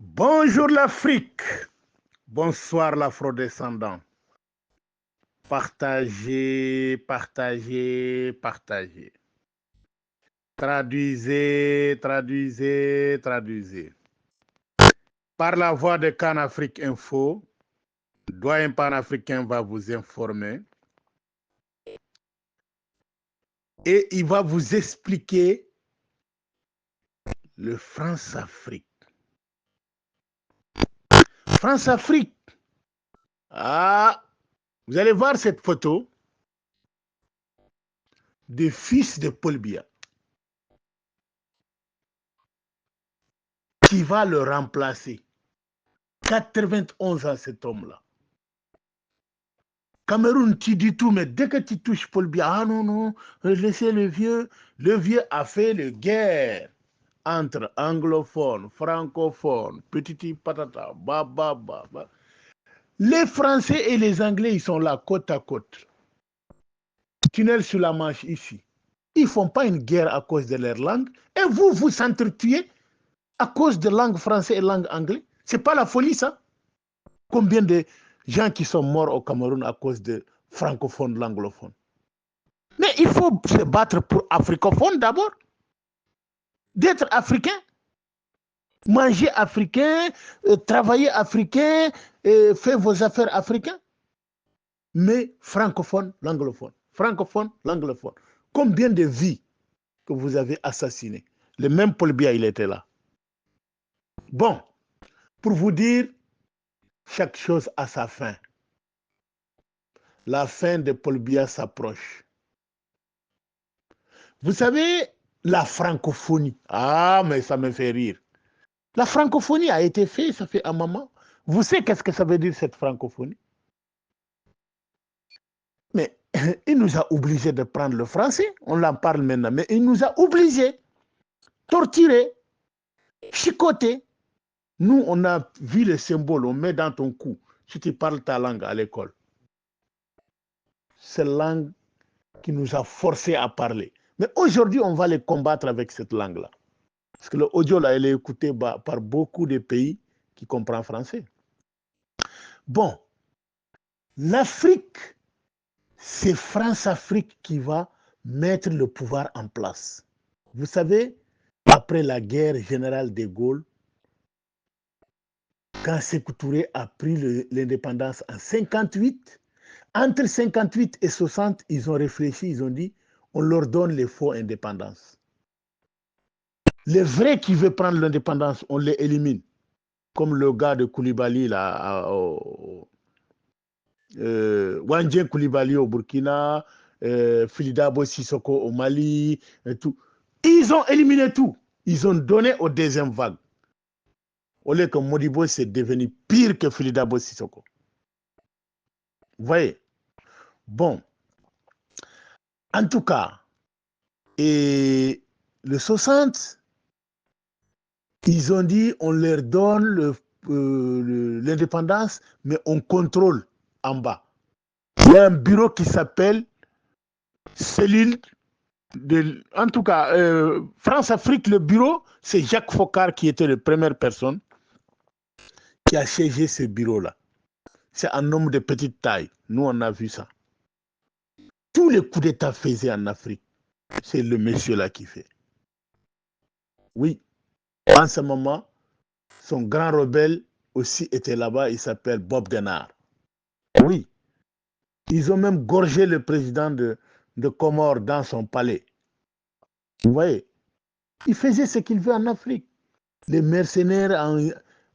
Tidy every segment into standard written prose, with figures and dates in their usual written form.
Bonjour l'Afrique, bonsoir l'afrodescendant. Partagez, partagez, partagez. Traduisez, traduisez, traduisez. Par la voix de Canafrique Info, doyen panafricain va vous informer et il va vous expliquer le France-Afrique. France-Afrique. Ah, vous allez voir cette photo des fils de Paul Biya qui va le remplacer. 91 ans cet homme-là. Cameroun, tu dis tout, mais dès que tu touches Paul Biya, ah non, non, laissez le vieux. Le vieux a fait la guerre entre anglophones, francophones, petit patata, ba. Les Français et les Anglais, ils sont là, côte à côte. Tunnel sur la Manche, ici. Ils ne font pas une guerre à cause de leur langue. Et vous, vous s'entretuez à cause de langue française et langue anglaise. Ce n'est pas la folie, ça? Combien de gens qui sont morts au Cameroun à cause de francophones, l'anglophone? Mais il faut se battre pour africophone d'abord. D'être africain. Manger africain, travailler africain, faire vos affaires africaines. Mais francophone, l'anglophone. Francophone, l'anglophone. Combien de vies que vous avez assassinées? Le même Paul Biya, il était là. Bon, pour vous dire, chaque chose a sa fin. La fin de Paul Biya s'approche. Vous savez, la francophonie. Ah, mais ça me fait rire. La francophonie a été faite, ça fait un moment. Vous savez qu'est-ce que ça veut dire cette francophonie? Mais il nous a obligés de prendre le français. On en parle maintenant, mais il nous a obligés. Torturés, chicotés. Nous, on a vu le symbole, on met dans ton cou. Si tu parles ta langue à l'école. C'est la langue qui nous a forcés à parler. Mais aujourd'hui, on va les combattre avec cette langue-là. Parce que l'audio, là, elle est écouté par beaucoup de pays qui comprennent français. Bon, l'Afrique, c'est France-Afrique qui va mettre le pouvoir en place. Vous savez, après la guerre générale de Gaulle, quand Sékou Touré a pris l'indépendance en 58, entre 58 et 60, ils ont réfléchi, ils ont dit, on leur donne les faux indépendances. Les vrais qui veulent prendre l'indépendance, on les élimine. Comme le gars de Koulibaly, là, Wandje Koulibaly au Burkina, Filidabo Sissoko au Mali, et tout. Ils ont éliminé tout. Ils ont donné aux deuxième vague. Au lieu que Modibo c'est devenu pire que Filidabo Sissoko. Vous voyez? Bon. En tout cas, et le 60, ils ont dit on leur donne l'indépendance, mais on contrôle en bas. Il y a un bureau qui s'appelle cellule de... En tout cas, France-Afrique, le bureau, c'est Jacques Foccart qui était la première personne qui a siégé ce bureau-là. C'est un homme de petite taille. Nous, on a vu ça. Tous les coups d'État faits en Afrique, c'est le monsieur-là qui fait. Oui. En ce moment, son grand rebelle aussi était là-bas, il s'appelle Bob Denard. Oui. Ils ont même gorgé le président de Comores dans son palais. Vous voyez, il faisait ce qu'il veut en Afrique. Les mercenaires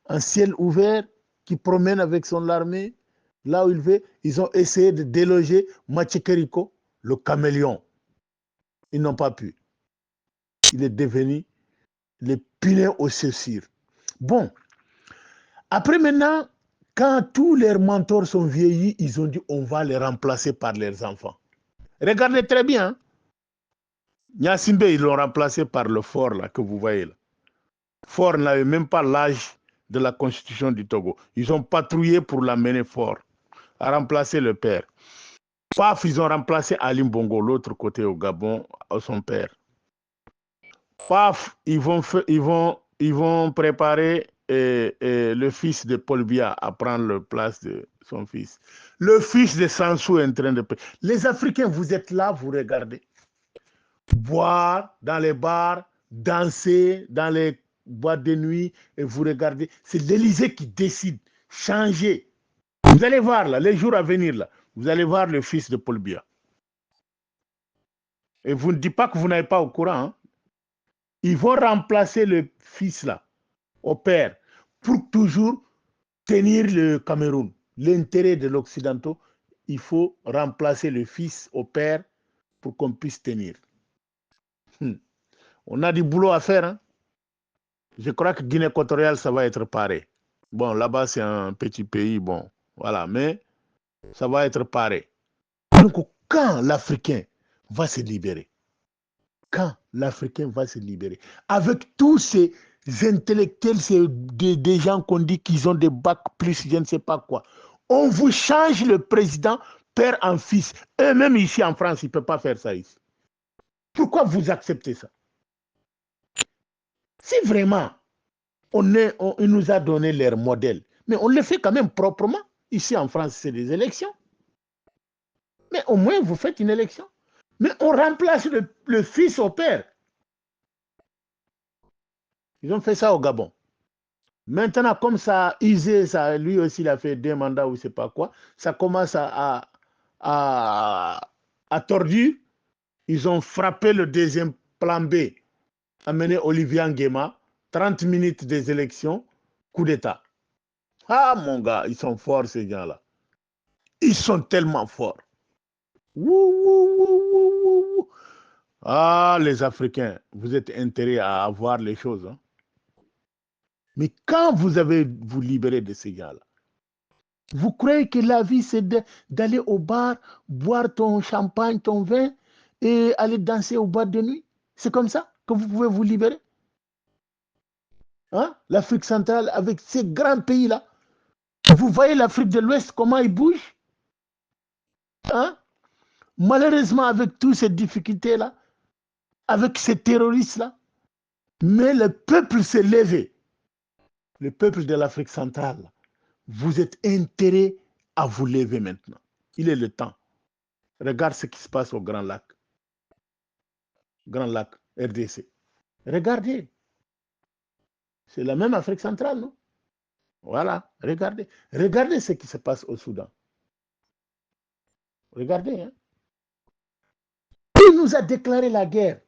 en ciel ouvert qui promènent avec son armée, là où il veut, ils ont essayé de déloger Machikeriko, le caméléon. Ils n'ont pas pu. Il est devenu le pilin au chaussures. Bon, après maintenant, quand tous leurs mentors sont vieillis, ils ont dit on va les remplacer par leurs enfants. Regardez très bien. Nyassimbe, ils l'ont remplacé par le fort là, que vous voyez là. Fort n'avait même pas l'âge de la constitution du Togo. Ils ont patrouillé pour l'amener fort, à remplacer le père. Paf, ils ont remplacé Ali Bongo, l'autre côté au Gabon, à son père. Paf, ils vont préparer et le fils de Paul Biya à prendre la place de son fils. Le fils de Sansou est en train de payer. Les Africains, vous êtes là, vous regardez. Boire dans les bars, danser dans les boîtes de nuit, et vous regardez. C'est l'Élysée qui décide. Changer. Vous allez voir, là, les jours à venir, là, vous allez voir le fils de Paul Biya. Et vous ne dites pas que vous n'êtes pas au courant. Hein? Ils vont remplacer le fils, là, au père, pour toujours tenir le Cameroun. L'intérêt de l'Occidentaux, il faut remplacer le fils au père pour qu'on puisse tenir. On a du boulot à faire. Hein? Je crois que Guinée équatoriale, ça va être pareil. Bon, là-bas, c'est un petit pays, bon, voilà, mais ça va être pareil. Donc, quand l'Africain va se libérer, quand l'Africain va se libérer, avec tous ces intellectuels, des gens qu'on dit qu'ils ont des bacs plus, je ne sais pas quoi, on vous change le président père en fils. Eux-mêmes ici en France, ils ne peuvent pas faire ça ici. Pourquoi vous acceptez ça? Si vraiment on nous a donné leur modèle, mais on le fait quand même proprement. Ici en France, c'est des élections. Mais au moins, vous faites une élection. Mais on remplace le fils au père. Ils ont fait ça au Gabon. Maintenant, comme ça, Isé, ça, lui aussi, il a fait 2 mandats ou je ne sais pas quoi, ça commence à tordir. Ils ont frappé le deuxième plan B, amené Olivier Nguema, 30 minutes des élections, coup d'État. Ah, mon gars, ils sont forts, ces gens-là. Ils sont tellement forts. Ah, les Africains, vous êtes intéressés à avoir les choses. Hein? Mais quand vous avez vous libéré de ces gars-là, vous croyez que la vie, c'est d'aller au bar, boire ton champagne, ton vin et aller danser au bar de nuit? C'est comme ça que vous pouvez vous libérer? Hein? L'Afrique centrale, avec ces grands pays-là, vous voyez l'Afrique de l'Ouest, comment ils bougent? Hein? Malheureusement, avec toutes ces difficultés-là, avec ces terroristes-là, mais le peuple s'est levé. Le peuple de l'Afrique centrale, vous êtes intérêt à vous lever maintenant. Il est le temps. Regarde ce qui se passe au Grand Lac. Grand Lac, RDC. Regardez. C'est la même Afrique centrale, non? Voilà, regardez. Regardez ce qui se passe au Soudan. Regardez. Hein? Il nous a déclaré la guerre.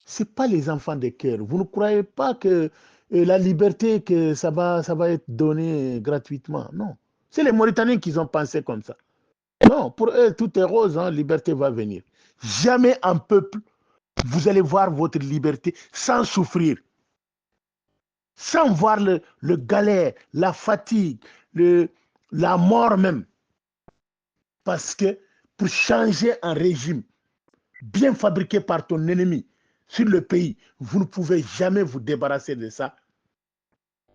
Ce n'est pas les enfants de cœur. Vous ne croyez pas que la liberté, que ça va être donné gratuitement. Non. C'est les Mauritaniens qui ont pensé comme ça. Non, pour eux, tout est rose, hein, liberté va venir. Jamais un peuple, vous allez voir votre liberté sans souffrir, sans voir le galère, la fatigue, la mort même. Parce que pour changer un régime bien fabriqué par ton ennemi sur le pays, vous ne pouvez jamais vous débarrasser de ça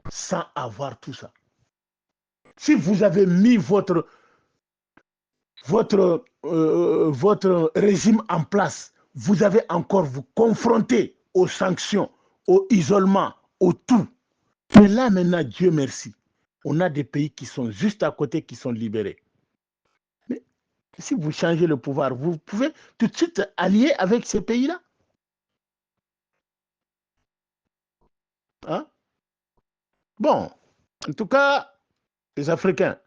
sans avoir tout ça. Si vous avez mis votre régime en place, vous avez encore vous confronter aux sanctions, au isolement, au tout. Mais là maintenant, Dieu merci, on a des pays qui sont juste à côté, qui sont libérés. Mais si vous changez le pouvoir, vous pouvez tout de suite allier avec ces pays-là. Hein? Bon, en tout cas, les Africains,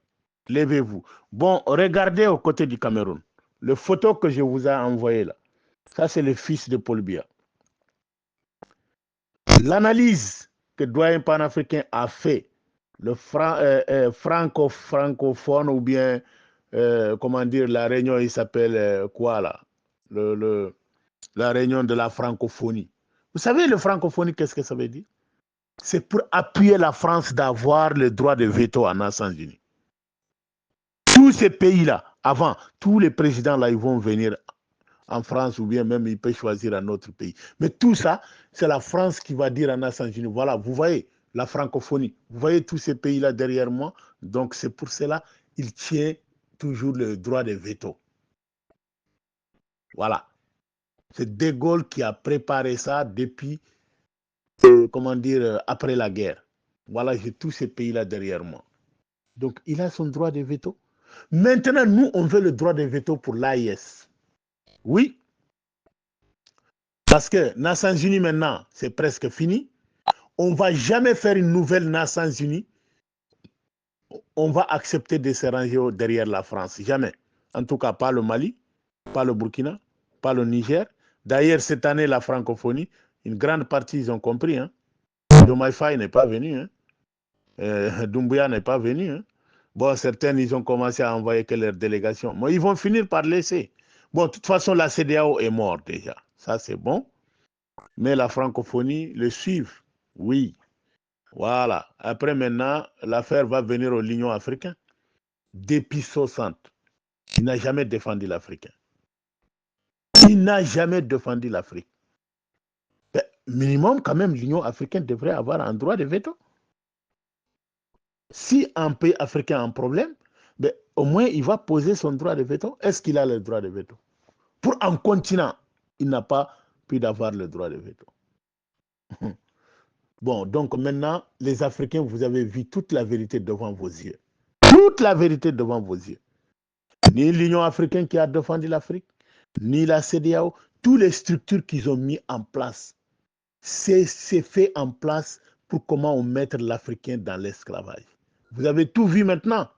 levez-vous. Bon, regardez aux côtés du Cameroun. Le photo que je vous ai envoyé là, ça c'est le fils de Paul Biya. L'analyse que doyen panafricain a fait, le francophone ou bien, comment dire, la réunion, il s'appelle quoi là? La réunion de la francophonie. Vous savez, le francophonie, qu'est-ce que ça veut dire? C'est pour appuyer la France d'avoir le droit de veto en Nations Unies. Tous ces pays-là, avant, tous les présidents là, ils vont venir en France ou bien même ils peuvent choisir un autre pays. Mais tout ça, c'est la France qui va dire à Nations Unies, voilà, vous voyez la francophonie, vous voyez tous ces pays-là derrière moi, donc c'est pour cela qu'il tient toujours le droit de veto. Voilà. C'est De Gaulle qui a préparé ça depuis comment dire, après la guerre. Voilà, j'ai tous ces pays-là derrière moi. Donc, il a son droit de veto. Maintenant, nous, on veut le droit de veto pour l'AIS. Oui, parce que Nations Unies, maintenant, c'est presque fini. On ne va jamais faire une nouvelle Nations Unies. On va accepter de se ranger derrière la France. Jamais. En tout cas, pas le Mali, pas le Burkina, pas le Niger. D'ailleurs, cette année, la francophonie, une grande partie, ils ont compris. Hein. Diomaye Faye n'est pas venu. Hein. Doumbouya n'est pas venu. Hein. Bon, certains, ils ont commencé à envoyer que leurs délégations. Mais ils vont finir par laisser. Bon, de toute façon, la CEDEAO est morte déjà. Ça, c'est bon. Mais la francophonie le suivent. Oui. Voilà. Après, maintenant, l'affaire va venir au l'Union africaine. Depuis 60, il n'a jamais défendu l'Africain. Il n'a jamais défendu l'Afrique. Ben, minimum, quand même, l'Union africaine devrait avoir un droit de veto. Si un pays africain a un problème, ben, au moins, il va poser son droit de veto. Est-ce qu'il a le droit de veto? Pour un continent, il n'a pas pu avoir le droit de veto. Bon, donc maintenant, les Africains, vous avez vu toute la vérité devant vos yeux. Toute la vérité devant vos yeux. Ni l'Union africaine qui a défendu l'Afrique, ni la CEDEAO, toutes les structures qu'ils ont mis en place, c'est fait en place pour comment on mettre l'Africain dans l'esclavage. Vous avez tout vu maintenant.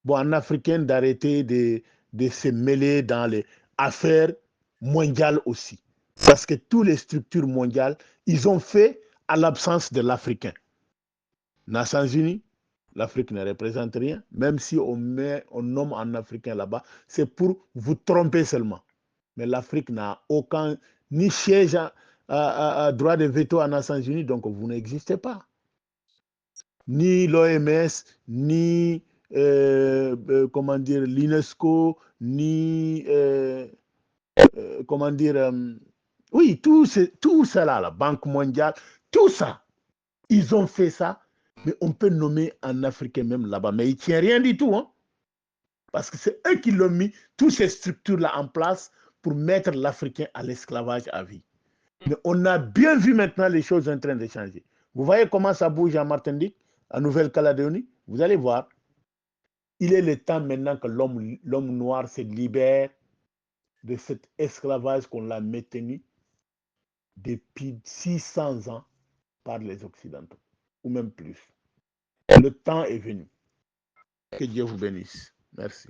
Bon, en Africain, d'arrêter de se mêler dans les affaires mondiales aussi. Parce que toutes les structures mondiales, ils ont fait à l'absence de l'Africain. Nations Unies, l'Afrique ne représente rien. Même si on nomme un Africain là-bas, c'est pour vous tromper seulement. Mais l'Afrique n'a aucun ni siège à droit de veto aux Nations Unies, donc vous n'existez pas. Ni l'OMS, ni comment dire l'UNESCO, ni comment dire oui, tout ça, la Banque mondiale, tout ça, ils ont fait ça, mais on peut nommer un Africain même là-bas, mais il ne tient rien du tout, hein, parce que c'est eux qui l'ont mis, toutes ces structures-là en place pour mettre l'Africain à l'esclavage à vie. Mais on a bien vu maintenant les choses en train de changer. Vous voyez comment ça bouge en Martinique, en Nouvelle-Calédonie? Vous allez voir. Il est le temps maintenant que l'homme noir se libère de cet esclavage qu'on l'a maintenu depuis 600 ans par les Occidentaux, ou même plus. Le temps est venu. Que Dieu vous bénisse. Merci.